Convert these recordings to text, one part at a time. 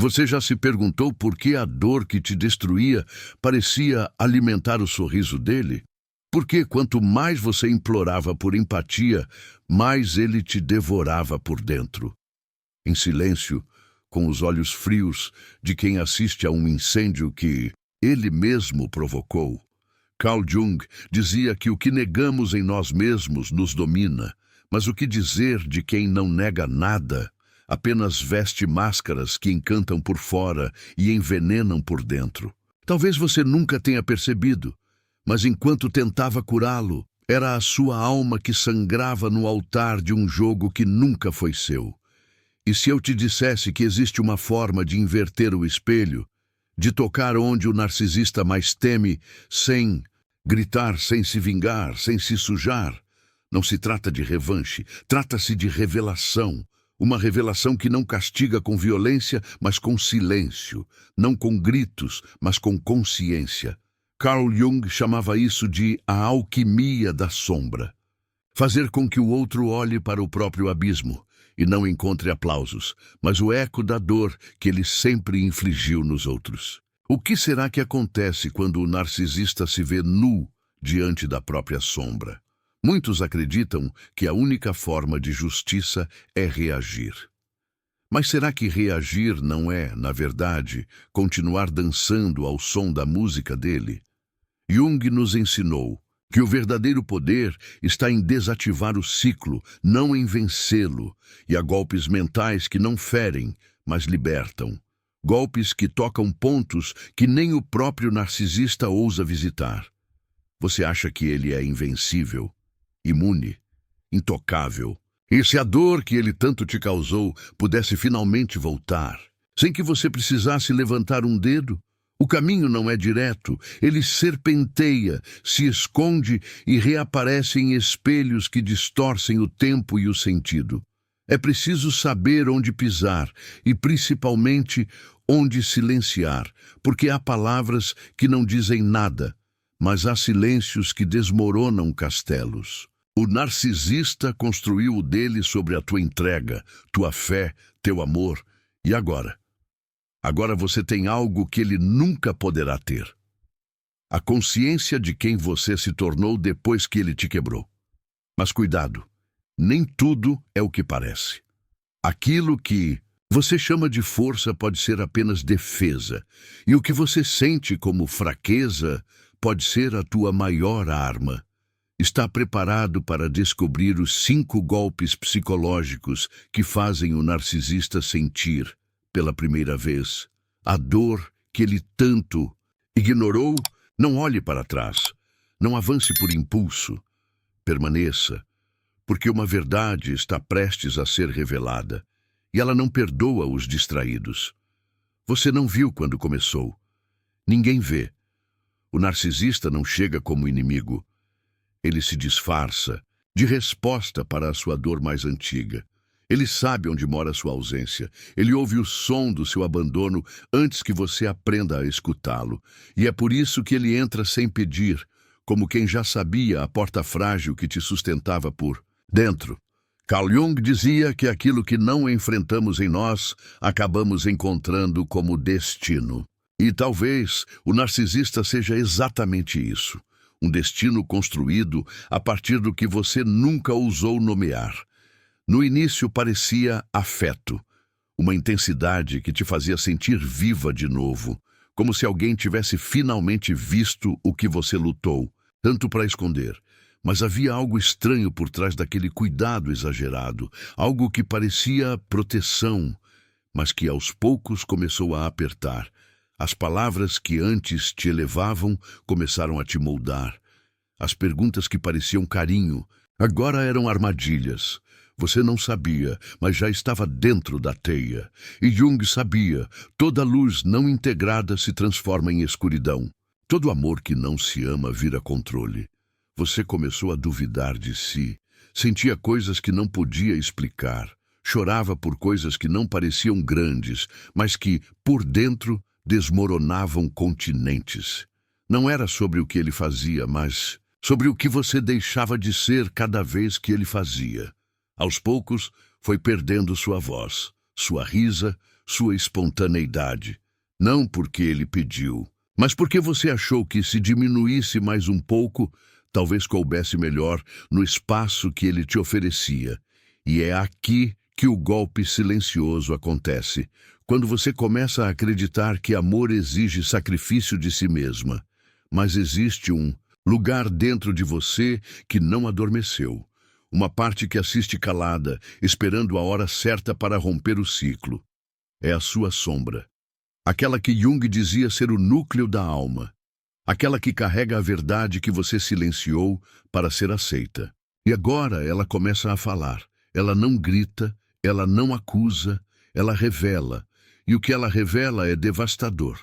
Você já se perguntou por que a dor que te destruía parecia alimentar o sorriso dele? Porque quanto mais você implorava por empatia, mais ele te devorava por dentro. Em silêncio, com os olhos frios de quem assiste a um incêndio que ele mesmo provocou. Carl Jung dizia que o que negamos em nós mesmos nos domina, mas o que dizer de quem não nega nada, apenas veste máscaras que encantam por fora e envenenam por dentro. Talvez você nunca tenha percebido, mas enquanto tentava curá-lo, era a sua alma que sangrava no altar de um jogo que nunca foi seu. E se eu te dissesse que existe uma forma de inverter o espelho, de tocar onde o narcisista mais teme, sem gritar, sem se vingar, sem se sujar, não se trata de revanche, trata-se de revelação. Uma revelação que não castiga com violência, mas com silêncio, não com gritos, mas com consciência. Carl Jung chamava isso de a alquimia da sombra. Fazer com que o outro olhe para o próprio abismo e não encontre aplausos, mas o eco da dor que ele sempre infligiu nos outros. O que será que acontece quando o narcisista se vê nu diante da própria sombra? Muitos acreditam que a única forma de justiça é reagir. Mas será que reagir não é, na verdade, continuar dançando ao som da música dele? Jung nos ensinou que o verdadeiro poder está em desativar o ciclo, não em vencê-lo, e há golpes mentais que não ferem, mas libertam. Golpes que tocam pontos que nem o próprio narcisista ousa visitar. Você acha que ele é invencível? Imune, intocável. E se a dor que ele tanto te causou pudesse finalmente voltar, sem que você precisasse levantar um dedo? O caminho não é direto, ele serpenteia, se esconde e reaparece em espelhos que distorcem o tempo e o sentido. É preciso saber onde pisar e, principalmente, onde silenciar, porque há palavras que não dizem nada, mas há silêncios que desmoronam castelos. O narcisista construiu o dele sobre a tua entrega, tua fé, teu amor. E agora? Agora você tem algo que ele nunca poderá ter. A consciência de quem você se tornou depois que ele te quebrou. Mas cuidado, nem tudo é o que parece. Aquilo que você chama de força pode ser apenas defesa, e o que você sente como fraqueza pode ser a tua maior arma. Está preparado para descobrir os 5 golpes psicológicos que fazem o narcisista sentir, pela primeira vez, a dor que ele tanto ignorou? Não olhe para trás. Não avance por impulso. Permaneça, porque uma verdade está prestes a ser revelada, e ela não perdoa os distraídos. Você não viu quando começou. Ninguém vê. O narcisista não chega como inimigo. Ele se disfarça, de resposta para a sua dor mais antiga. Ele sabe onde mora sua ausência. Ele ouve o som do seu abandono antes que você aprenda a escutá-lo. E é por isso que ele entra sem pedir, como quem já sabia a porta frágil que te sustentava por dentro. Carl Jung dizia que aquilo que não enfrentamos em nós, acabamos encontrando como destino. E talvez o narcisista seja exatamente isso. Um destino construído a partir do que você nunca ousou nomear. No início parecia afeto, uma intensidade que te fazia sentir viva de novo, como se alguém tivesse finalmente visto o que você lutou, tanto para esconder. Mas havia algo estranho por trás daquele cuidado exagerado, algo que parecia proteção, mas que aos poucos começou a apertar. As palavras que antes te elevavam começaram a te moldar. As perguntas que pareciam carinho, agora eram armadilhas. Você não sabia, mas já estava dentro da teia. E Jung sabia, toda luz não integrada se transforma em escuridão. Todo amor que não se ama vira controle. Você começou a duvidar de si, sentia coisas que não podia explicar, chorava por coisas que não pareciam grandes, mas que, por dentro, desmoronavam continentes. Não era sobre o que ele fazia, mas sobre o que você deixava de ser cada vez que ele fazia. Aos poucos, foi perdendo sua voz, sua risa, sua espontaneidade. Não porque ele pediu, mas porque você achou que se diminuísse mais um pouco, talvez coubesse melhor no espaço que ele te oferecia. E é aqui que o golpe silencioso acontece, quando você começa a acreditar que amor exige sacrifício de si mesma. Mas existe um lugar dentro de você que não adormeceu. Uma parte que assiste calada, esperando a hora certa para romper o ciclo. É a sua sombra. Aquela que Jung dizia ser o núcleo da alma. Aquela que carrega a verdade que você silenciou para ser aceita. E agora ela começa a falar. Ela não grita, ela não acusa, ela revela. E o que ela revela é devastador.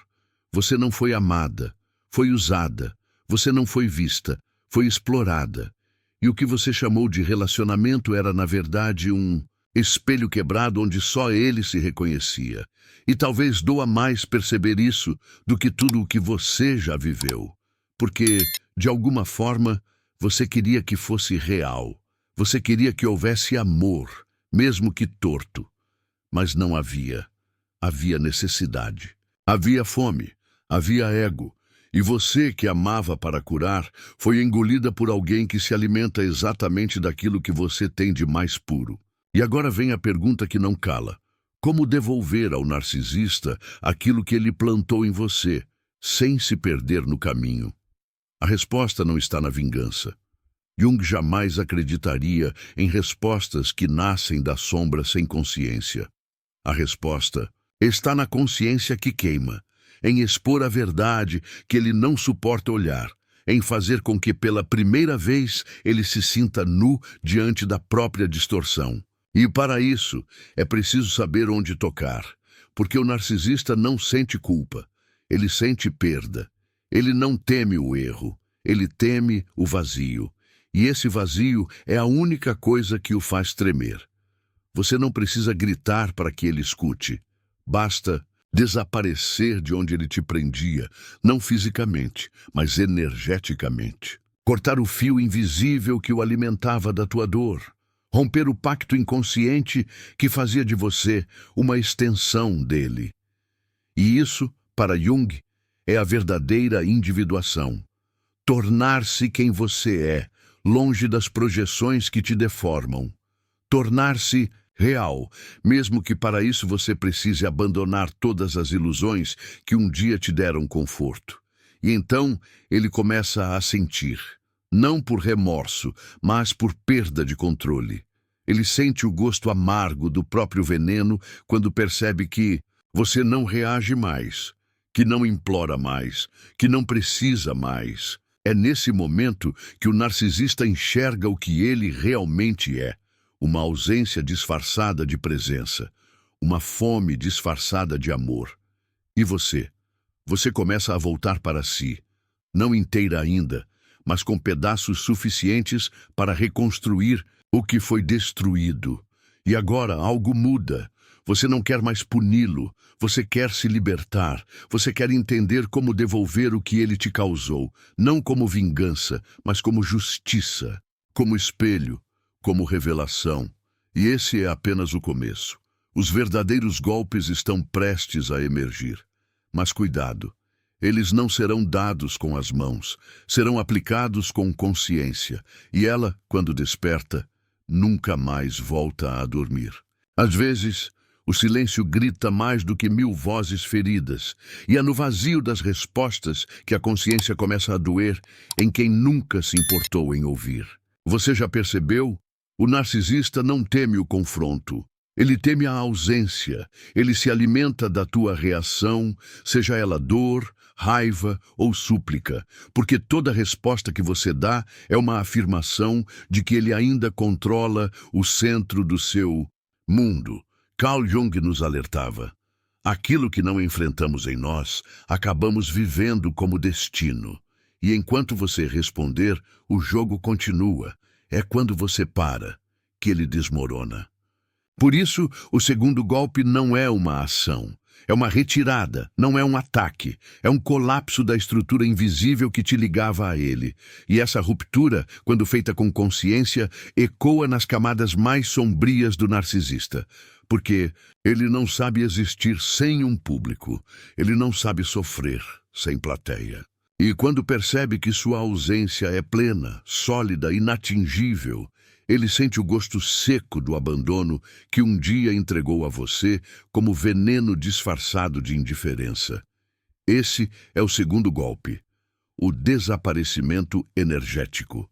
Você não foi amada, foi usada. Você não foi vista, foi explorada. E o que você chamou de relacionamento era, na verdade, um espelho quebrado onde só ele se reconhecia. E talvez doa mais perceber isso do que tudo o que você já viveu. Porque, de alguma forma, você queria que fosse real. Você queria que houvesse amor, mesmo que torto. Mas não havia. Havia necessidade. Havia fome. Havia ego. E você, que amava para curar, foi engolida por alguém que se alimenta exatamente daquilo que você tem de mais puro. E agora vem a pergunta que não cala. Como devolver ao narcisista aquilo que ele plantou em você, sem se perder no caminho? A resposta não está na vingança. Jung jamais acreditaria em respostas que nascem da sombra sem consciência. A resposta está na consciência que queima, em expor a verdade que ele não suporta olhar, em fazer com que pela primeira vez ele se sinta nu diante da própria distorção. E para isso é preciso saber onde tocar, porque o narcisista não sente culpa, ele sente perda. Ele não teme o erro, ele teme o vazio. E esse vazio é a única coisa que o faz tremer. Você não precisa gritar para que ele escute. Basta desaparecer de onde ele te prendia, não fisicamente, mas energeticamente. Cortar o fio invisível que o alimentava da tua dor. Romper o pacto inconsciente que fazia de você uma extensão dele. E isso, para Jung, é a verdadeira individuação. Tornar-se quem você é, longe das projeções que te deformam. Tornar-se real, mesmo que para isso você precise abandonar todas as ilusões que um dia te deram conforto. E então ele começa a sentir, não por remorso, mas por perda de controle. Ele sente o gosto amargo do próprio veneno quando percebe que você não reage mais, que não implora mais, que não precisa mais. É nesse momento que o narcisista enxerga o que ele realmente é. Uma ausência disfarçada de presença, uma fome disfarçada de amor. E você? Você começa a voltar para si, não inteira ainda, mas com pedaços suficientes para reconstruir o que foi destruído. E agora algo muda. Você não quer mais puni-lo, você quer se libertar, você quer entender como devolver o que ele te causou, não como vingança, mas como justiça, como espelho, como revelação. E esse é apenas o começo. Os verdadeiros golpes estão prestes a emergir. Mas cuidado, eles não serão dados com as mãos, serão aplicados com consciência. E ela, quando desperta, nunca mais volta a dormir. Às vezes, o silêncio grita mais do que 1000 vozes feridas, e é no vazio das respostas que a consciência começa a doer em quem nunca se importou em ouvir. Você já percebeu? O narcisista não teme o confronto. Ele teme a ausência. Ele se alimenta da tua reação, seja ela dor, raiva ou súplica, porque toda resposta que você dá é uma afirmação de que ele ainda controla o centro do seu mundo. Carl Jung nos alertava. Aquilo que não enfrentamos em nós, acabamos vivendo como destino. E enquanto você responder, o jogo continua. É quando você para que ele desmorona. Por isso, o segundo golpe não é uma ação. É uma retirada, não é um ataque. É um colapso da estrutura invisível que te ligava a ele. E essa ruptura, quando feita com consciência, ecoa nas camadas mais sombrias do narcisista. Porque ele não sabe existir sem um público, ele não sabe sofrer sem plateia. E quando percebe que sua ausência é plena, sólida, inatingível, ele sente o gosto seco do abandono que um dia entregou a você como veneno disfarçado de indiferença. Esse é o segundo golpe, o desaparecimento energético,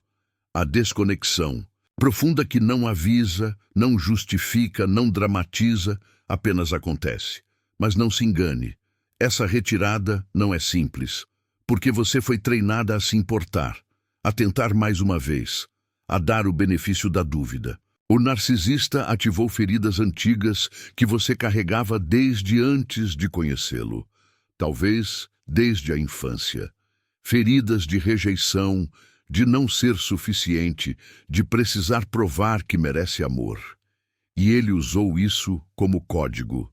a desconexão, profunda que não avisa, não justifica, não dramatiza, apenas acontece. Mas não se engane, essa retirada não é simples, porque você foi treinada a se importar, a tentar mais uma vez, a dar o benefício da dúvida. O narcisista ativou feridas antigas que você carregava desde antes de conhecê-lo, talvez desde a infância. Feridas de rejeição, de não ser suficiente, de precisar provar que merece amor. E ele usou isso como código,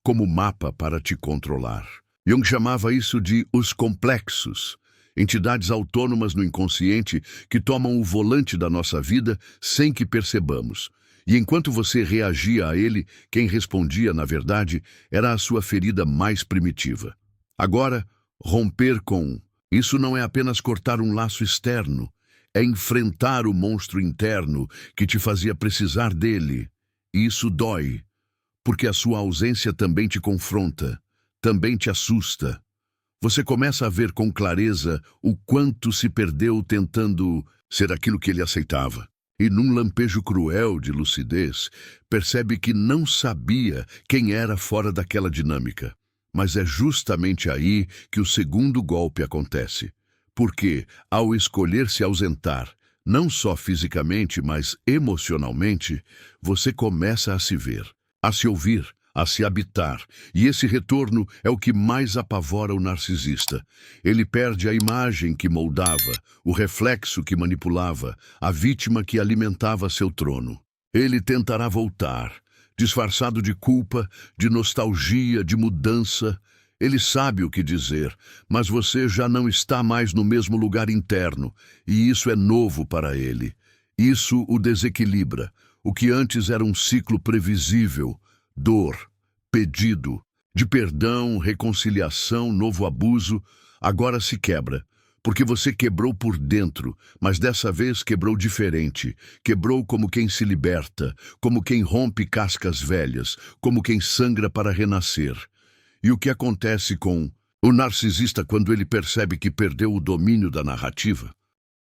como mapa para te controlar. Jung chamava isso de os complexos, entidades autônomas no inconsciente que tomam o volante da nossa vida sem que percebamos. E enquanto você reagia a ele, quem respondia, na verdade, era a sua ferida mais primitiva. Agora, romper com isso não é apenas cortar um laço externo, é enfrentar o monstro interno que te fazia precisar dele. E isso dói, porque a sua ausência também te confronta, também te assusta. Você começa a ver com clareza o quanto se perdeu tentando ser aquilo que ele aceitava. E num lampejo cruel de lucidez, percebe que não sabia quem era fora daquela dinâmica. Mas é justamente aí que o segundo golpe acontece. Porque, ao escolher se ausentar, não só fisicamente, mas emocionalmente, você começa a se ver, a se ouvir, a se habitar. E esse retorno é o que mais apavora o narcisista. Ele perde a imagem que moldava, o reflexo que manipulava, a vítima que alimentava seu trono. Ele tentará voltar, disfarçado de culpa, de nostalgia, de mudança. Ele sabe o que dizer, mas você já não está mais no mesmo lugar interno, e isso é novo para ele. Isso o desequilibra. O que antes era um ciclo previsível, dor, pedido, de perdão, reconciliação, novo abuso, agora se quebra. Porque você quebrou por dentro, mas dessa vez quebrou diferente. Quebrou como quem se liberta, como quem rompe cascas velhas, como quem sangra para renascer. E o que acontece com o narcisista quando ele percebe que perdeu o domínio da narrativa?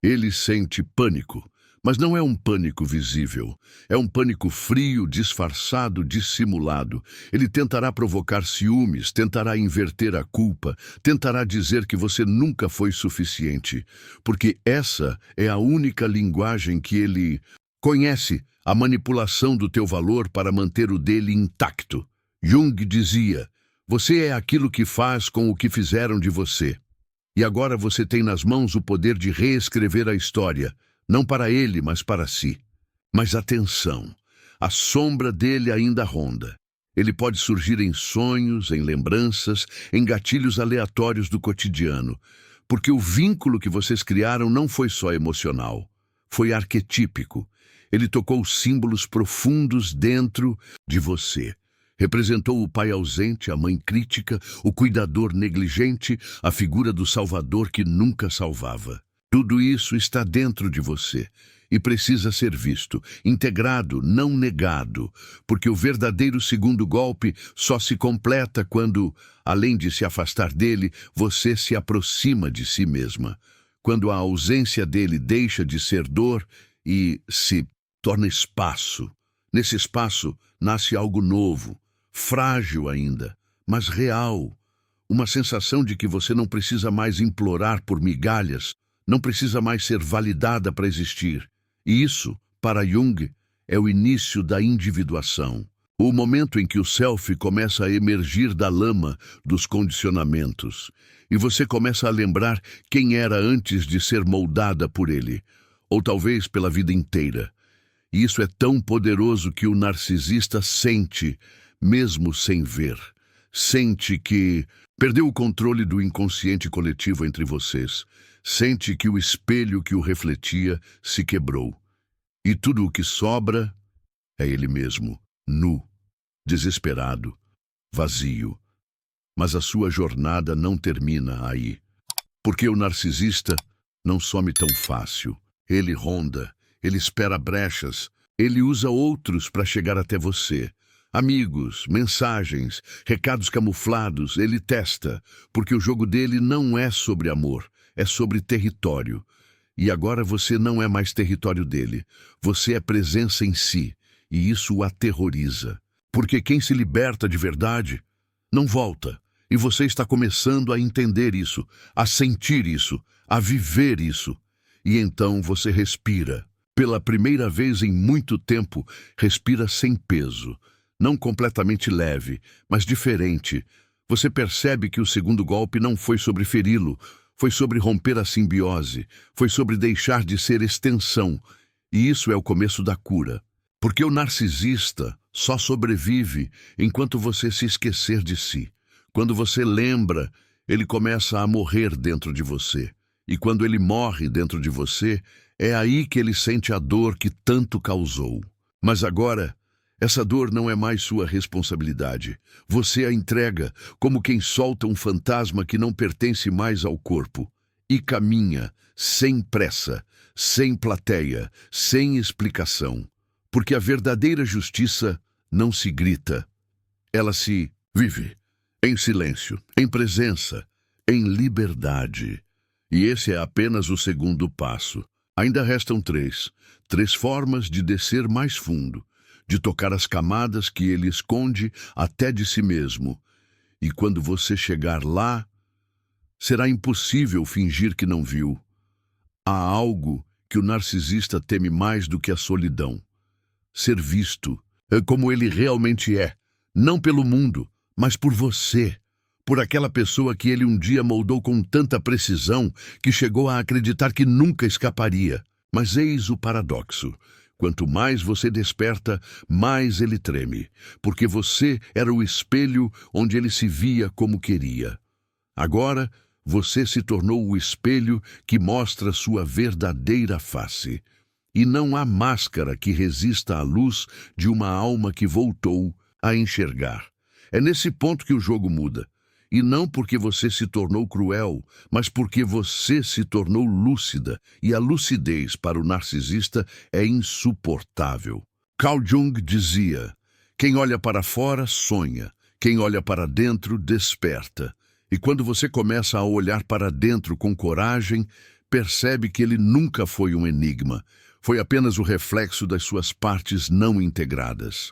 Ele sente pânico, mas não é um pânico visível. É um pânico frio, disfarçado, dissimulado. Ele tentará provocar ciúmes, tentará inverter a culpa, tentará dizer que você nunca foi suficiente, porque essa é a única linguagem que ele conhece, a manipulação do teu valor para manter o dele intacto. Jung dizia: você é aquilo que faz com o que fizeram de você. E agora você tem nas mãos o poder de reescrever a história, não para ele, mas para si. Mas atenção, a sombra dele ainda ronda. Ele pode surgir em sonhos, em lembranças, em gatilhos aleatórios do cotidiano, porque o vínculo que vocês criaram não foi só emocional, foi arquetípico. Ele tocou símbolos profundos dentro de você. Representou o pai ausente, a mãe crítica, o cuidador negligente, a figura do salvador que nunca salvava. Tudo isso está dentro de você e precisa ser visto, integrado, não negado, porque o verdadeiro segundo golpe só se completa quando, além de se afastar dele, você se aproxima de si mesma. Quando a ausência dele deixa de ser dor e se torna espaço. Nesse espaço nasce algo novo, frágil ainda, mas real. Uma sensação de que você não precisa mais implorar por migalhas, não precisa mais ser validada para existir. E isso, para Jung, é o início da individuação. O momento em que o self começa a emergir da lama dos condicionamentos. E você começa a lembrar quem era antes de ser moldada por ele, ou talvez pela vida inteira. E isso é tão poderoso que o narcisista sente, mesmo sem ver. Sente que perdeu o controle do inconsciente coletivo entre vocês. Sente que o espelho que o refletia se quebrou. E tudo o que sobra é ele mesmo, nu, desesperado, vazio. Mas a sua jornada não termina aí. Porque o narcisista não some tão fácil. Ele ronda, ele espera brechas, ele usa outros para chegar até você. Amigos, mensagens, recados camuflados, ele testa, porque o jogo dele não é sobre amor, é sobre território. E agora você não é mais território dele, você é presença em si, e isso o aterroriza. Porque quem se liberta de verdade não volta. E você está começando a entender isso, a sentir isso, a viver isso. E então você respira. Pela primeira vez em muito tempo, respira sem peso. Não completamente leve, mas diferente. Você percebe que o segundo golpe não foi sobre feri-lo, foi sobre romper a simbiose, foi sobre deixar de ser extensão. E isso é o começo da cura. Porque o narcisista só sobrevive enquanto você se esquecer de si. Quando você lembra, ele começa a morrer dentro de você. E quando ele morre dentro de você, é aí que ele sente a dor que tanto causou. Mas agora, essa dor não é mais sua responsabilidade. Você a entrega como quem solta um fantasma que não pertence mais ao corpo. E caminha, sem pressa, sem plateia, sem explicação. Porque a verdadeira justiça não se grita. Ela se vive. Em silêncio, em presença, em liberdade. E esse é apenas o segundo passo. Ainda restam três formas de descer mais fundo, de tocar as camadas que ele esconde até de si mesmo. E quando você chegar lá, será impossível fingir que não viu. Há algo que o narcisista teme mais do que a solidão. Ser visto como ele realmente é, não pelo mundo, mas por você, por aquela pessoa que ele um dia moldou com tanta precisão que chegou a acreditar que nunca escaparia. Mas eis o paradoxo. Quanto mais você desperta, mais ele treme, porque você era o espelho onde ele se via como queria. Agora, você se tornou o espelho que mostra sua verdadeira face. E não há máscara que resista à luz de uma alma que voltou a enxergar. É nesse ponto que o jogo muda. E não porque você se tornou cruel, mas porque você se tornou lúcida. E a lucidez para o narcisista é insuportável. Carl Jung dizia: quem olha para fora sonha, quem olha para dentro desperta. E quando você começa a olhar para dentro com coragem, percebe que ele nunca foi um enigma. Foi apenas o reflexo das suas partes não integradas.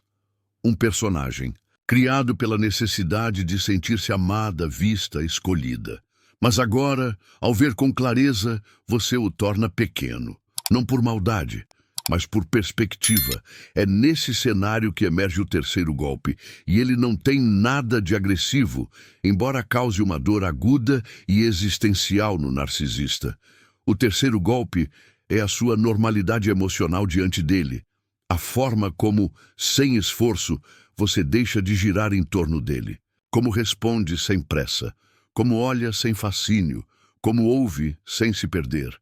Um personagem criado pela necessidade de sentir-se amada, vista, escolhida. Mas agora, ao ver com clareza, você o torna pequeno. Não por maldade, mas por perspectiva. É nesse cenário que emerge o terceiro golpe, e ele não tem nada de agressivo, embora cause uma dor aguda e existencial no narcisista. O terceiro golpe é a sua normalidade emocional diante dele. A forma como, sem esforço, você deixa de girar em torno dele. Como responde sem pressa. Como olha sem fascínio. Como ouve sem se perder.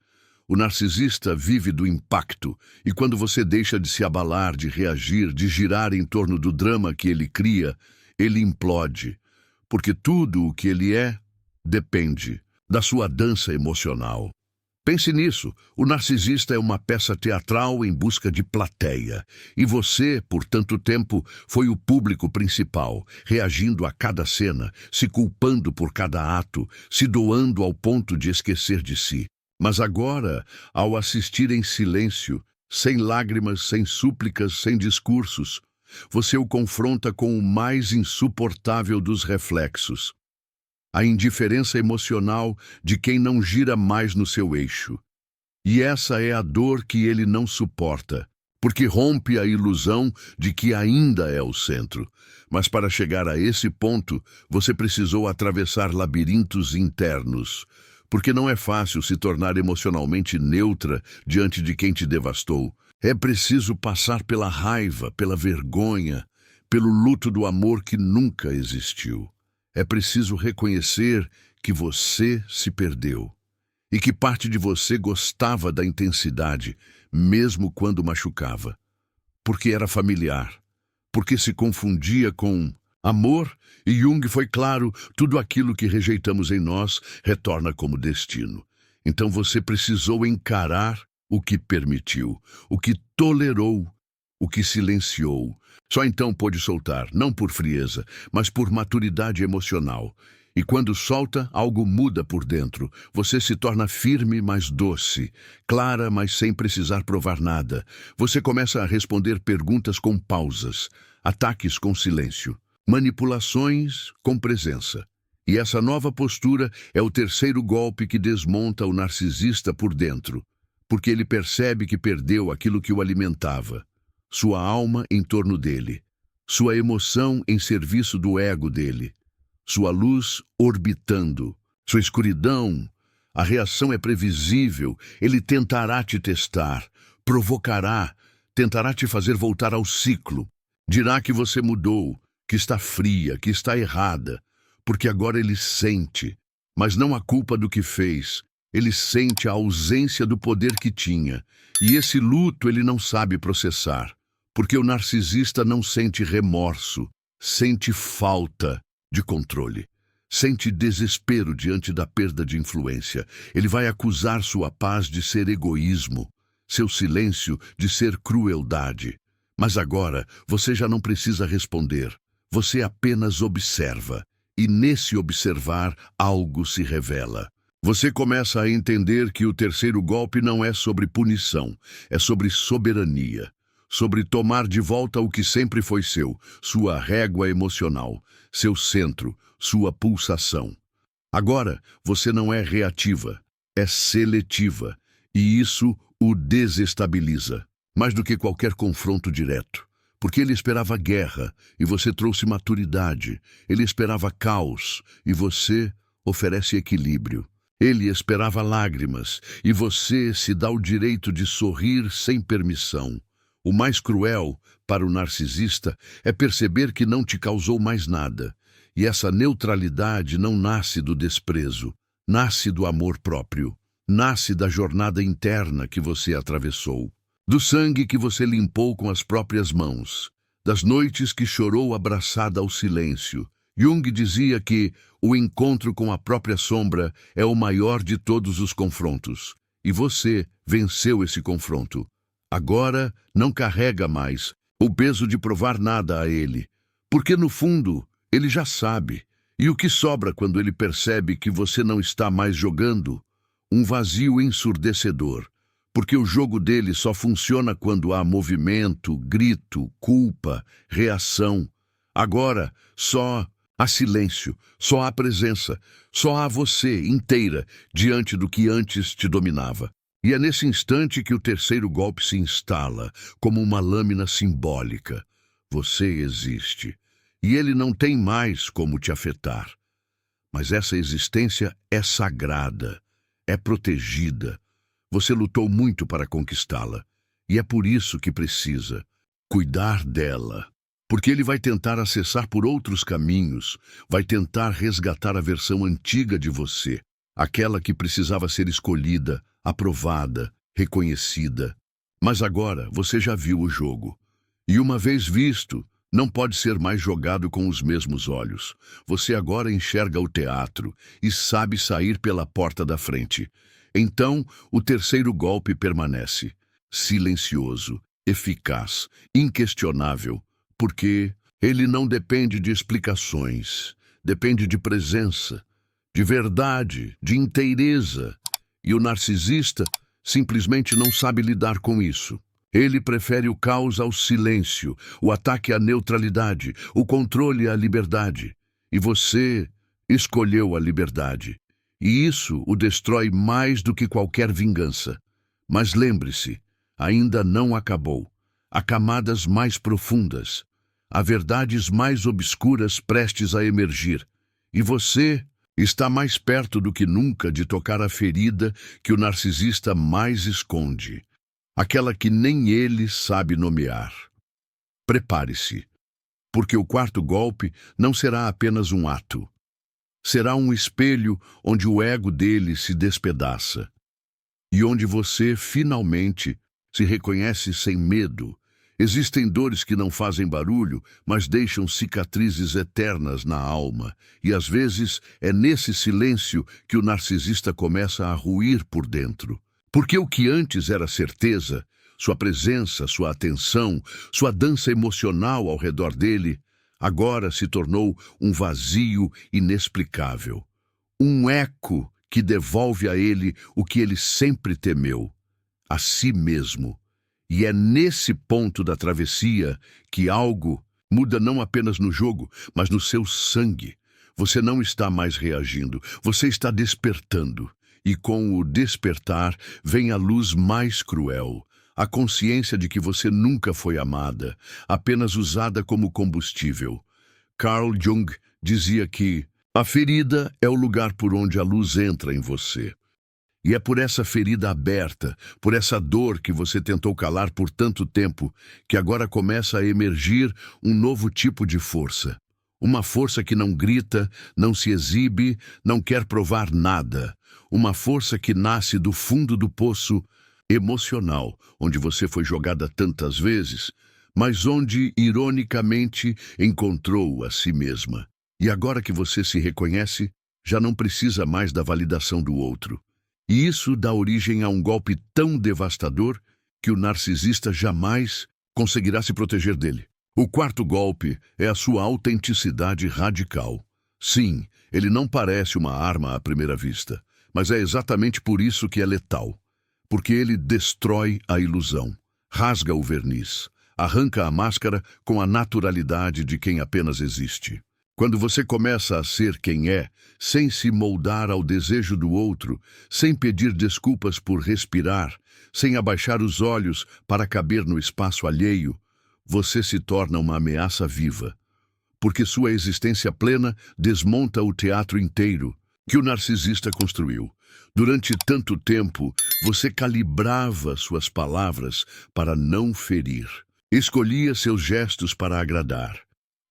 O narcisista vive do impacto, e quando você deixa de se abalar, de reagir, de girar em torno do drama que ele cria, ele implode. Porque tudo o que ele é depende da sua dança emocional. Pense nisso, o narcisista é uma peça teatral em busca de plateia. E você, por tanto tempo, foi o público principal, reagindo a cada cena, se culpando por cada ato, se doando ao ponto de esquecer de si. Mas agora, ao assistir em silêncio, sem lágrimas, sem súplicas, sem discursos, você o confronta com o mais insuportável dos reflexos. A indiferença emocional de quem não gira mais no seu eixo. E essa é a dor que ele não suporta, porque rompe a ilusão de que ainda é o centro. Mas para chegar a esse ponto, você precisou atravessar labirintos internos, porque não é fácil se tornar emocionalmente neutra diante de quem te devastou. É preciso passar pela raiva, pela vergonha, pelo luto do amor que nunca existiu. É preciso reconhecer que você se perdeu e que parte de você gostava da intensidade, mesmo quando machucava, porque era familiar, porque se confundia com amor, e Jung foi claro, tudo aquilo que rejeitamos em nós retorna como destino. Então você precisou encarar o que permitiu, o que tolerou, o que silenciou. Só então pôde soltar, não por frieza, mas por maturidade emocional. E quando solta, algo muda por dentro. Você se torna firme, mas doce, clara, mas sem precisar provar nada. Você começa a responder perguntas com pausas, ataques com silêncio, manipulações com presença. E essa nova postura é o terceiro golpe que desmonta o narcisista por dentro, porque ele percebe que perdeu aquilo que o alimentava, sua alma em torno dele, sua emoção em serviço do ego dele, sua luz orbitando, sua escuridão. A reação é previsível, ele tentará te testar, provocará, tentará te fazer voltar ao ciclo, dirá que você mudou, que está fria, que está errada, porque agora ele sente, mas não a culpa do que fez, ele sente a ausência do poder que tinha, e esse luto ele não sabe processar, porque o narcisista não sente remorso, sente falta de controle, sente desespero diante da perda de influência. Ele vai acusar sua paz de ser egoísmo, seu silêncio de ser crueldade. Mas agora você já não precisa responder, você apenas observa, e nesse observar algo se revela. Você começa a entender que o terceiro golpe não é sobre punição, é sobre soberania, sobre tomar de volta o que sempre foi seu, sua régua emocional, seu centro, sua pulsação. Agora, você não é reativa, é seletiva, e isso o desestabiliza, mais do que qualquer confronto direto. Porque ele esperava guerra, e você trouxe maturidade. Ele esperava caos, e você oferece equilíbrio. Ele esperava lágrimas, e você se dá o direito de sorrir sem permissão. O mais cruel, para o narcisista, é perceber que não te causou mais nada. E essa neutralidade não nasce do desprezo, nasce do amor próprio, nasce da jornada interna que você atravessou, do sangue que você limpou com as próprias mãos, das noites que chorou abraçada ao silêncio. Jung dizia que o encontro com a própria sombra é o maior de todos os confrontos. E você venceu esse confronto. Agora não carrega mais o peso de provar nada a ele, porque no fundo ele já sabe. E o que sobra quando ele percebe que você não está mais jogando? Um vazio ensurdecedor, porque o jogo dele só funciona quando há movimento, grito, culpa, reação. Agora só há silêncio, só há presença, só há você inteira diante do que antes te dominava. E é nesse instante que o terceiro golpe se instala, como uma lâmina simbólica. Você existe, e ele não tem mais como te afetar. Mas essa existência é sagrada, é protegida. Você lutou muito para conquistá-la, e é por isso que precisa cuidar dela. Porque ele vai tentar acessar por outros caminhos, vai tentar resgatar a versão antiga de você, aquela que precisava ser escolhida, aprovada, reconhecida. Mas agora você já viu o jogo. E uma vez visto, não pode ser mais jogado com os mesmos olhos. Você agora enxerga o teatro e sabe sair pela porta da frente. Então, o terceiro golpe permanece, silencioso, eficaz, inquestionável, porque ele não depende de explicações, depende de presença, de verdade, de inteireza. E o narcisista simplesmente não sabe lidar com isso. Ele prefere o caos ao silêncio, o ataque à neutralidade, o controle à liberdade. E você escolheu a liberdade. E isso o destrói mais do que qualquer vingança. Mas lembre-se, ainda não acabou. Há camadas mais profundas. Há verdades mais obscuras prestes a emergir. E você está mais perto do que nunca de tocar a ferida que o narcisista mais esconde, aquela que nem ele sabe nomear. Prepare-se, porque o quarto golpe não será apenas um ato. Será um espelho onde o ego dele se despedaça e onde você finalmente se reconhece sem medo. Existem dores que não fazem barulho, mas deixam cicatrizes eternas na alma. E às vezes é nesse silêncio que o narcisista começa a ruir por dentro. Porque o que antes era certeza, sua presença, sua atenção, sua dança emocional ao redor dele, agora se tornou um vazio inexplicável. Um eco que devolve a ele o que ele sempre temeu, a si mesmo. E é nesse ponto da travessia que algo muda não apenas no jogo, mas no seu sangue. Você não está mais reagindo, você está despertando. E com o despertar vem a luz mais cruel, a consciência de que você nunca foi amada, apenas usada como combustível. Carl Jung dizia que a ferida é o lugar por onde a luz entra em você. E é por essa ferida aberta, por essa dor que você tentou calar por tanto tempo, que agora começa a emergir um novo tipo de força. Uma força que não grita, não se exibe, não quer provar nada. Uma força que nasce do fundo do poço emocional, onde você foi jogada tantas vezes, mas onde, ironicamente, encontrou a si mesma. E agora que você se reconhece, já não precisa mais da validação do outro. E isso dá origem a um golpe tão devastador que o narcisista jamais conseguirá se proteger dele. O quarto golpe é a sua autenticidade radical. Sim, ele não parece uma arma à primeira vista, mas é exatamente por isso que é letal. Porque ele destrói a ilusão, rasga o verniz, arranca a máscara com a naturalidade de quem apenas existe. Quando você começa a ser quem é, sem se moldar ao desejo do outro, sem pedir desculpas por respirar, sem abaixar os olhos para caber no espaço alheio, você se torna uma ameaça viva. Porque sua existência plena desmonta o teatro inteiro que o narcisista construiu. Durante tanto tempo, você calibrava suas palavras para não ferir. Escolhia seus gestos para agradar.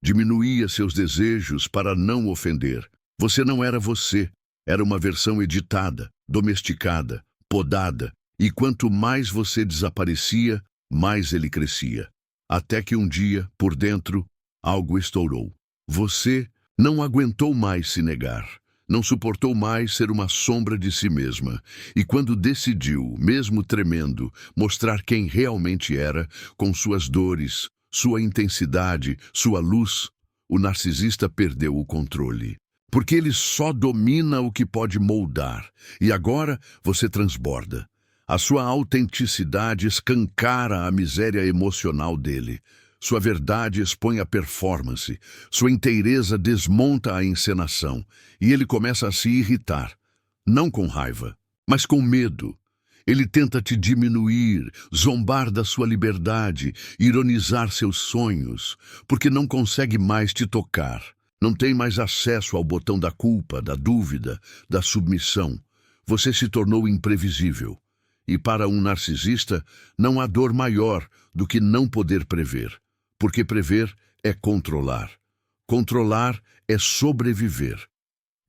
Diminuía seus desejos para não ofender. Você não era você, era uma versão editada, domesticada, podada, e quanto mais você desaparecia, mais ele crescia. Até que um dia, por dentro, algo estourou. Você não aguentou mais se negar, não suportou mais ser uma sombra de si mesma, e quando decidiu, mesmo tremendo, mostrar quem realmente era, com suas dores, sua intensidade, sua luz, o narcisista perdeu o controle. Porque ele só domina o que pode moldar, e agora você transborda. A sua autenticidade escancara a miséria emocional dele. Sua verdade expõe a performance, sua inteireza desmonta a encenação, e ele começa a se irritar, não com raiva, mas com medo. Ele tenta te diminuir, zombar da sua liberdade, ironizar seus sonhos, porque não consegue mais te tocar. Não tem mais acesso ao botão da culpa, da dúvida, da submissão. Você se tornou imprevisível. E para um narcisista, não há dor maior do que não poder prever. Porque prever é controlar. Controlar é sobreviver.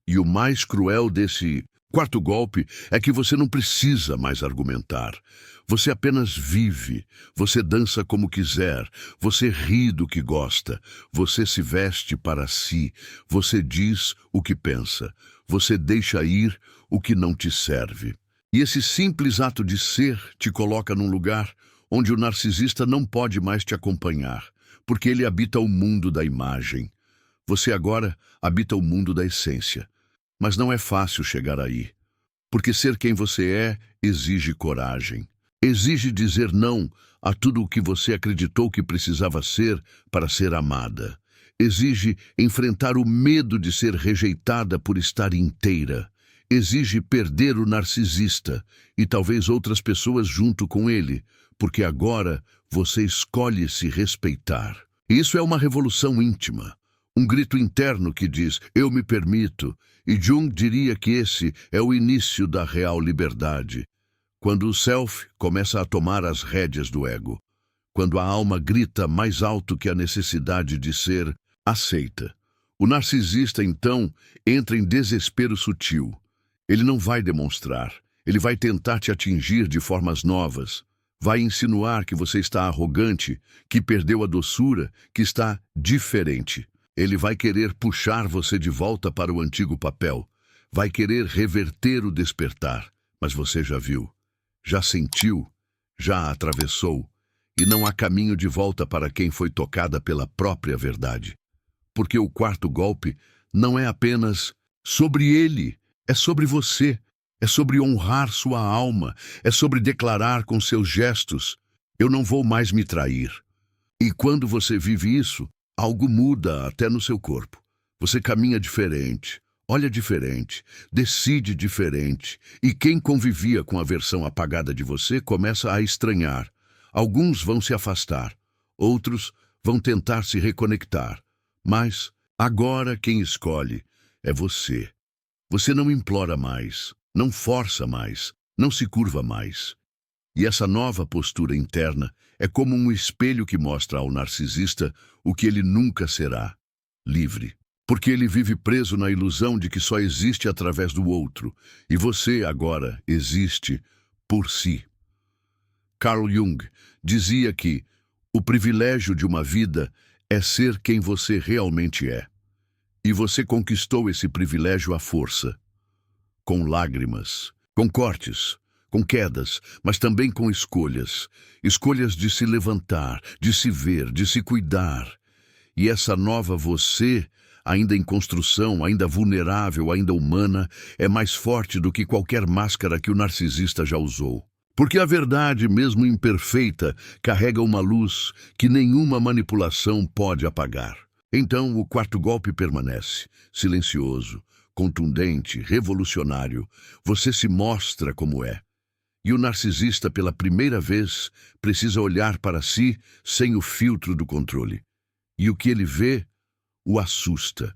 E o mais cruel desse quarto golpe é que você não precisa mais argumentar. Você apenas vive, você dança como quiser, você ri do que gosta, você se veste para si, você diz o que pensa, você deixa ir o que não te serve. E esse simples ato de ser te coloca num lugar onde o narcisista não pode mais te acompanhar, porque ele habita o mundo da imagem. Você agora habita o mundo da essência. Mas não é fácil chegar aí, porque ser quem você é exige coragem. Exige dizer não a tudo o que você acreditou que precisava ser para ser amada. Exige enfrentar o medo de ser rejeitada por estar inteira. Exige perder o narcisista e talvez outras pessoas junto com ele, porque agora você escolhe se respeitar. Isso é uma revolução íntima. Um grito interno que diz, eu me permito, e Jung diria que esse é o início da real liberdade. Quando o self começa a tomar as rédeas do ego. Quando a alma grita mais alto que a necessidade de ser aceita. O narcisista, então, entra em desespero sutil. Ele não vai demonstrar, ele vai tentar te atingir de formas novas, Vai insinuar que você está arrogante, que perdeu a doçura, que está diferente. Ele vai querer puxar você de volta para o antigo papel. Vai querer reverter o despertar. Mas você já viu, já sentiu, já atravessou. E não há caminho de volta para quem foi tocada pela própria verdade. Porque o quarto golpe não é apenas sobre ele, é sobre você. É sobre honrar sua alma, é sobre declarar com seus gestos: eu não vou mais me trair. E quando você vive isso, algo muda até no seu corpo. Você caminha diferente, olha diferente, decide diferente. E quem convivia com a versão apagada de você começa a estranhar. Alguns vão se afastar, outros vão tentar se reconectar. Mas agora quem escolhe é você. Você não implora mais. Não força mais, não se curva mais. E essa nova postura interna é como um espelho que mostra ao narcisista o que ele nunca será: livre. Porque ele vive preso na ilusão de que só existe através do outro, e você agora existe por si. Carl Jung dizia que o privilégio de uma vida é ser quem você realmente é. E você conquistou esse privilégio à força. Com lágrimas, com cortes, com quedas, mas também com escolhas. Escolhas de se levantar, de se ver, de se cuidar. E essa nova você, ainda em construção, ainda vulnerável, ainda humana, é mais forte do que qualquer máscara que o narcisista já usou. Porque a verdade, mesmo imperfeita, carrega uma luz que nenhuma manipulação pode apagar. Então o quarto golpe permanece, silencioso, contundente, revolucionário. Você se mostra como é. E o narcisista, pela primeira vez, precisa olhar para si sem o filtro do controle. E o que ele vê o assusta,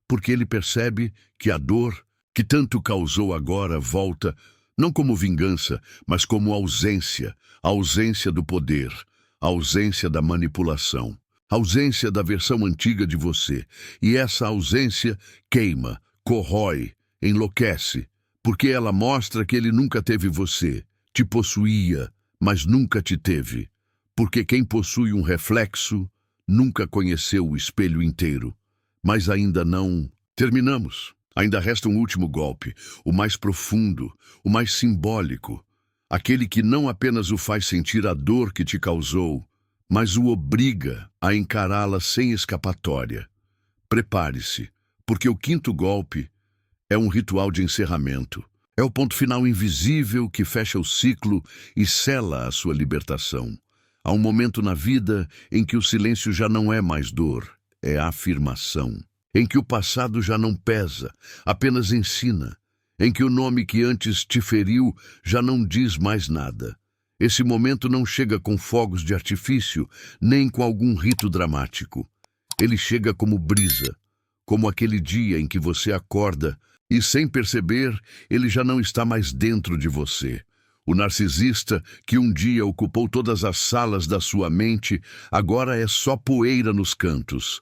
porque ele percebe que a dor que tanto causou agora volta, não como vingança, mas como ausência, a ausência do poder, a ausência da manipulação, a ausência da versão antiga de você. E essa ausência queima, corrói, enlouquece, porque ela mostra que ele nunca teve você, te possuía, mas nunca te teve. Porque quem possui um reflexo nunca conheceu o espelho inteiro. Mas ainda não terminamos. Ainda resta um último golpe, o mais profundo, o mais simbólico, aquele que não apenas o faz sentir a dor que te causou, mas o obriga a encará-la sem escapatória. Prepare-se, porque o quinto golpe é um ritual de encerramento. É o ponto final invisível que fecha o ciclo e sela a sua libertação. Há um momento na vida em que o silêncio já não é mais dor, é afirmação. Em que o passado já não pesa, apenas ensina. Em que o nome que antes te feriu já não diz mais nada. Esse momento não chega com fogos de artifício, nem com algum rito dramático. Ele chega como brisa, como aquele dia em que você acorda e, sem perceber, ele já não está mais dentro de você. O narcisista, que um dia ocupou todas as salas da sua mente, agora é só poeira nos cantos.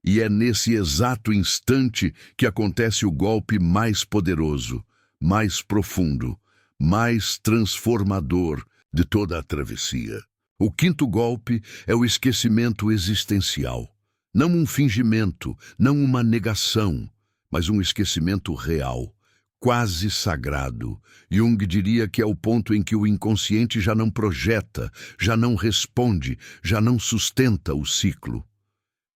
E é nesse exato instante que acontece o golpe mais poderoso, mais profundo, mais transformador de toda a travessia. O quinto golpe é o esquecimento existencial. Não um fingimento, não uma negação, mas um esquecimento real, quase sagrado. Jung diria que é o ponto em que o inconsciente já não projeta, já não responde, já não sustenta o ciclo.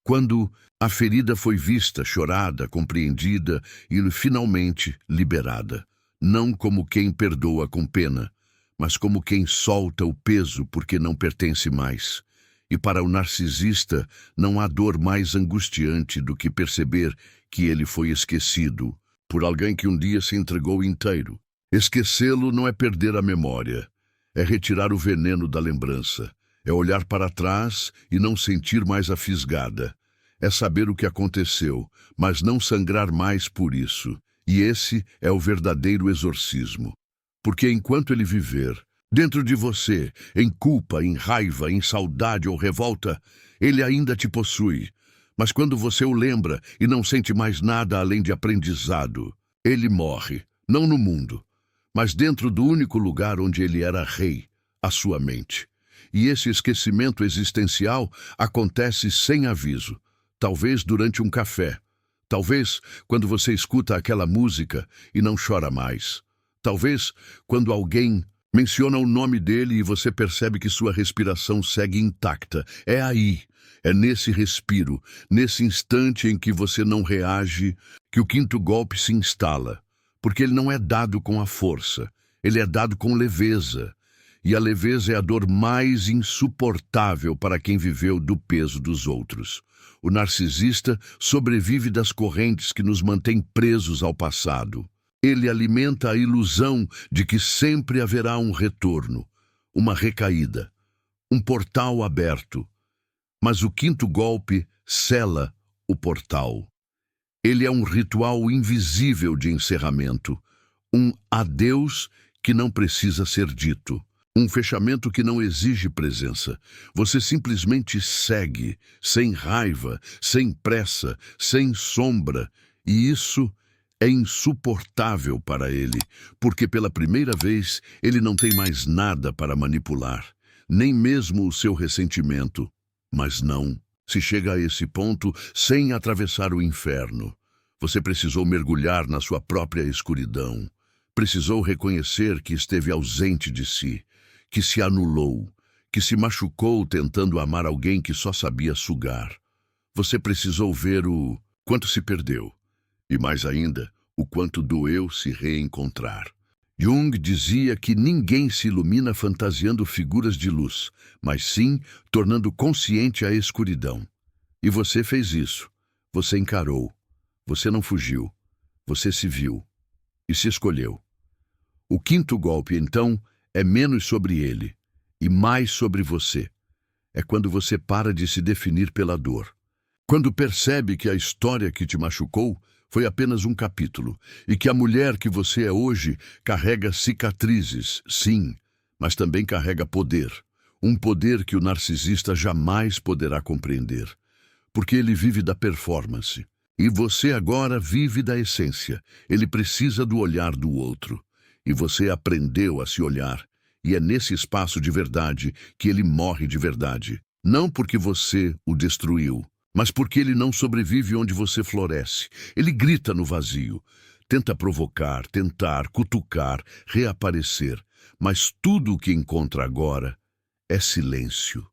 Quando a ferida foi vista, chorada, compreendida e finalmente liberada, não como quem perdoa com pena, mas como quem solta o peso porque não pertence mais. E para o narcisista não há dor mais angustiante do que perceber que ele foi esquecido por alguém que um dia se entregou inteiro. Esquecê-lo não é perder a memória, é retirar o veneno da lembrança, é olhar para trás e não sentir mais a fisgada. É saber o que aconteceu, mas não sangrar mais por isso. E esse é o verdadeiro exorcismo. Porque enquanto ele viver, dentro de você, em culpa, em raiva, em saudade ou revolta, ele ainda te possui. Mas quando você o lembra e não sente mais nada além de aprendizado, ele morre, não no mundo, mas dentro do único lugar onde ele era rei, a sua mente. E esse esquecimento existencial acontece sem aviso. Talvez durante um café. Talvez quando você escuta aquela música e não chora mais. Talvez quando alguém menciona o nome dele e você percebe que sua respiração segue intacta. É aí, é nesse respiro, nesse instante em que você não reage, que o quinto golpe se instala. Porque ele não é dado com a força, ele é dado com leveza. E a leveza é a dor mais insuportável para quem viveu do peso dos outros. O narcisista sobrevive das correntes que nos mantêm presos ao passado. Ele alimenta a ilusão de que sempre haverá um retorno, uma recaída, um portal aberto. Mas o quinto golpe sela o portal. Ele é um ritual invisível de encerramento, um adeus que não precisa ser dito. Um fechamento que não exige presença. Você simplesmente segue, sem raiva, sem pressa, sem sombra. E isso é insuportável para ele, porque pela primeira vez ele não tem mais nada para manipular, nem mesmo o seu ressentimento. Mas não, se chega a esse ponto sem atravessar o inferno. Você precisou mergulhar na sua própria escuridão. Precisou reconhecer que esteve ausente de si, que se anulou, que se machucou tentando amar alguém que só sabia sugar. Você precisou ver o quanto se perdeu, e mais ainda, o quanto doeu se reencontrar. Jung dizia que ninguém se ilumina fantasiando figuras de luz, mas sim tornando consciente a escuridão. E você fez isso. Você encarou. Você não fugiu. Você se viu. E se escolheu. O quinto golpe, então, é menos sobre ele e mais sobre você. É quando você para de se definir pela dor. Quando percebe que a história que te machucou foi apenas um capítulo e que a mulher que você é hoje carrega cicatrizes, sim, mas também carrega poder. Um poder que o narcisista jamais poderá compreender, porque ele vive da performance. E você agora vive da essência. Ele precisa do olhar do outro. E você aprendeu a se olhar. E é nesse espaço de verdade que ele morre de verdade. Não porque você o destruiu, mas porque ele não sobrevive onde você floresce. Ele grita no vazio. Tenta provocar, tentar, cutucar, reaparecer. Mas tudo o que encontra agora é silêncio.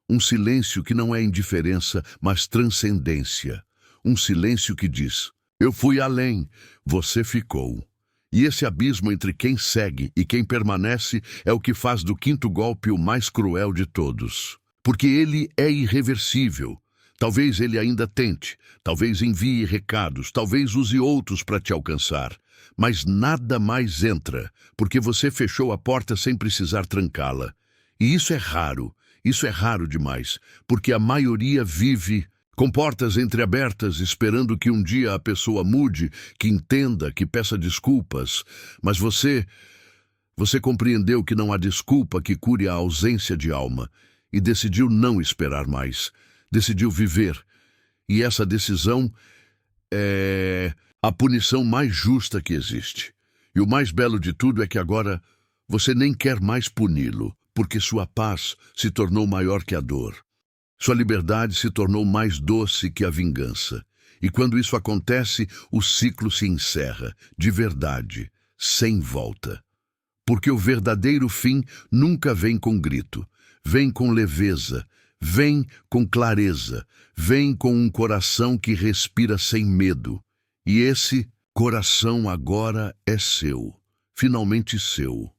Um silêncio que não é indiferença, mas transcendência. Um silêncio que diz, eu fui além, você ficou. E esse abismo entre quem segue e quem permanece é o que faz do quinto golpe o mais cruel de todos. Porque ele é irreversível. Talvez ele ainda tente, talvez envie recados, talvez use outros para te alcançar. Mas nada mais entra, porque você fechou a porta sem precisar trancá-la. E isso é raro demais, porque a maioria vive com portas entreabertas, esperando que um dia a pessoa mude, que entenda, que peça desculpas. Mas você compreendeu que não há desculpa que cure a ausência de alma e decidiu não esperar mais. Decidiu viver. E essa decisão é a punição mais justa que existe. E o mais belo de tudo é que agora você nem quer mais puni-lo, porque sua paz se tornou maior que a dor. Sua liberdade se tornou mais doce que a vingança. E quando isso acontece, o ciclo se encerra, de verdade, sem volta. Porque o verdadeiro fim nunca vem com grito, vem com leveza, vem com clareza, vem com um coração que respira sem medo. E esse coração agora é seu, finalmente seu.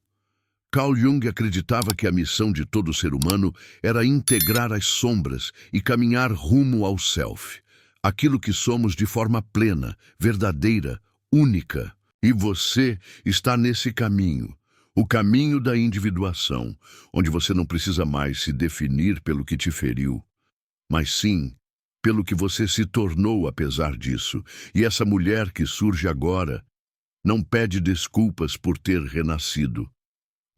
Carl Jung acreditava que a missão de todo ser humano era integrar as sombras e caminhar rumo ao self, aquilo que somos de forma plena, verdadeira, única. E você está nesse caminho, o caminho da individuação, onde você não precisa mais se definir pelo que te feriu, mas sim pelo que você se tornou apesar disso. E essa mulher que surge agora não pede desculpas por ter renascido.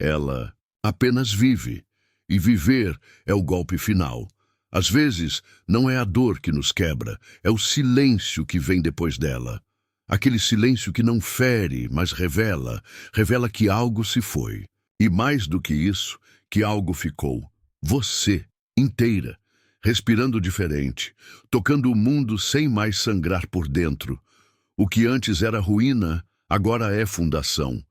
Ela apenas vive, e viver é o golpe final. Às vezes, não é a dor que nos quebra, é o silêncio que vem depois dela. Aquele silêncio que não fere, mas revela que algo se foi. E mais do que isso, que algo ficou. Você, inteira, respirando diferente, tocando o mundo sem mais sangrar por dentro. O que antes era ruína, agora é fundação.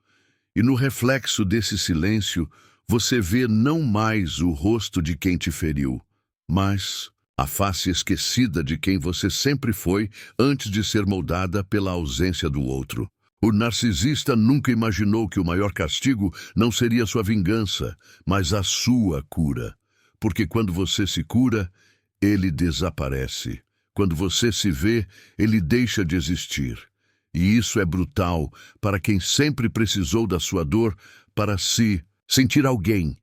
E no reflexo desse silêncio, você vê não mais o rosto de quem te feriu, mas a face esquecida de quem você sempre foi antes de ser moldada pela ausência do outro. O narcisista nunca imaginou que o maior castigo não seria sua vingança, mas a sua cura. Porque quando você se cura, ele desaparece. Quando você se vê, ele deixa de existir. E isso é brutal para quem sempre precisou da sua dor para se sentir alguém.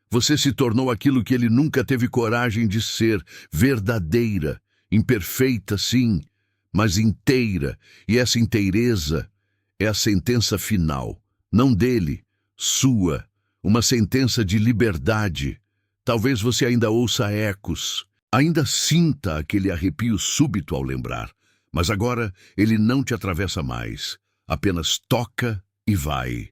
Você se tornou aquilo que ele nunca teve coragem de ser, verdadeira, imperfeita, sim, mas inteira. E essa inteireza é a sentença final, não dele, sua, uma sentença de liberdade. Talvez você ainda ouça ecos, ainda sinta aquele arrepio súbito ao lembrar, mas agora ele não te atravessa mais, apenas toca e vai.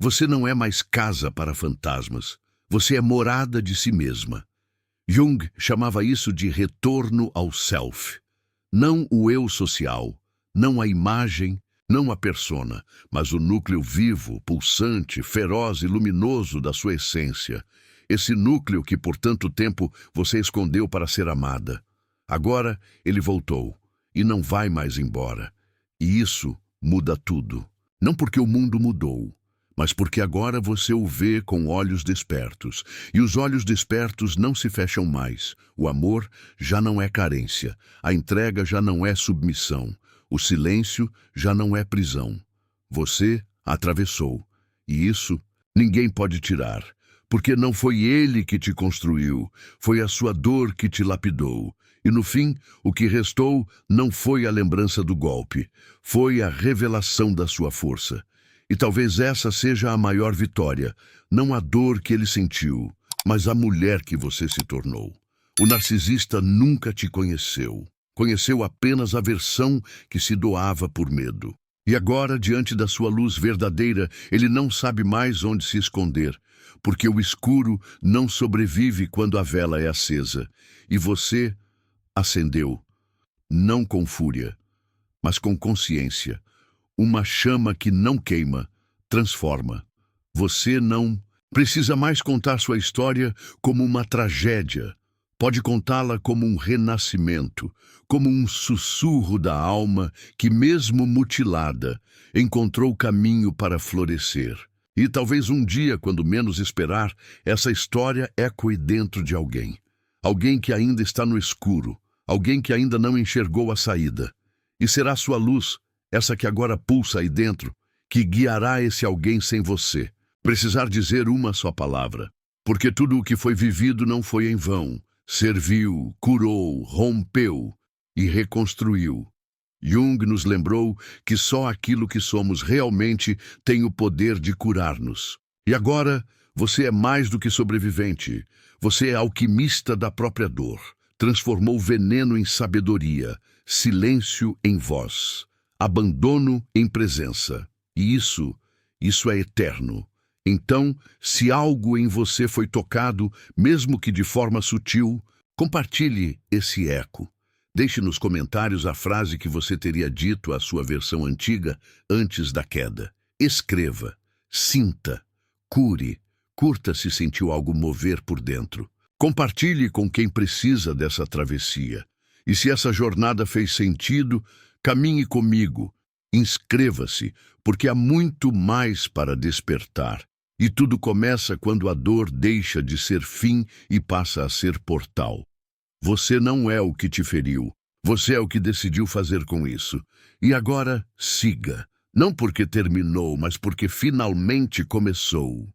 Você não é mais casa para fantasmas, você é morada de si mesma. Jung chamava isso de retorno ao self. Não o eu social, não a imagem, não a persona, mas o núcleo vivo, pulsante, feroz e luminoso da sua essência. Esse núcleo que por tanto tempo você escondeu para ser amada. Agora ele voltou e não vai mais embora. E isso muda tudo. Não porque o mundo mudou, mas porque agora você o vê com olhos despertos. E os olhos despertos não se fecham mais. O amor já não é carência. A entrega já não é submissão. O silêncio já não é prisão. Você atravessou. E isso ninguém pode tirar. Porque não foi ele que te construiu. Foi a sua dor que te lapidou. E no fim, o que restou não foi a lembrança do golpe. Foi a revelação da sua força. E talvez essa seja a maior vitória, não a dor que ele sentiu, mas a mulher que você se tornou. O narcisista nunca te conheceu. Conheceu apenas a versão que se doava por medo. E agora, diante da sua luz verdadeira, ele não sabe mais onde se esconder, porque o escuro não sobrevive quando a vela é acesa. E você acendeu, não com fúria, mas com consciência. Uma chama que não queima, transforma. Você não precisa mais contar sua história como uma tragédia. Pode contá-la como um renascimento, como um sussurro da alma que, mesmo mutilada, encontrou caminho para florescer. E talvez um dia, quando menos esperar, essa história ecoe dentro de alguém. Alguém que ainda está no escuro, alguém que ainda não enxergou a saída. E será sua luz, essa que agora pulsa aí dentro, que guiará esse alguém sem você precisar dizer uma só palavra. Porque tudo o que foi vivido não foi em vão. Serviu, curou, rompeu e reconstruiu. Jung nos lembrou que só aquilo que somos realmente tem o poder de curar-nos. E agora, você é mais do que sobrevivente. Você é alquimista da própria dor. Transformou veneno em sabedoria, silêncio em voz. Abandono em presença. E isso é eterno. Então, se algo em você foi tocado, mesmo que de forma sutil, compartilhe esse eco. Deixe nos comentários a frase que você teria dito à sua versão antiga antes da queda. Escreva, sinta, cure, curta se sentiu algo mover por dentro. Compartilhe com quem precisa dessa travessia. E se essa jornada fez sentido, caminhe comigo, inscreva-se, porque há muito mais para despertar. E tudo começa quando a dor deixa de ser fim e passa a ser portal. Você não é o que te feriu, você é o que decidiu fazer com isso. E agora, siga, não porque terminou, mas porque finalmente começou.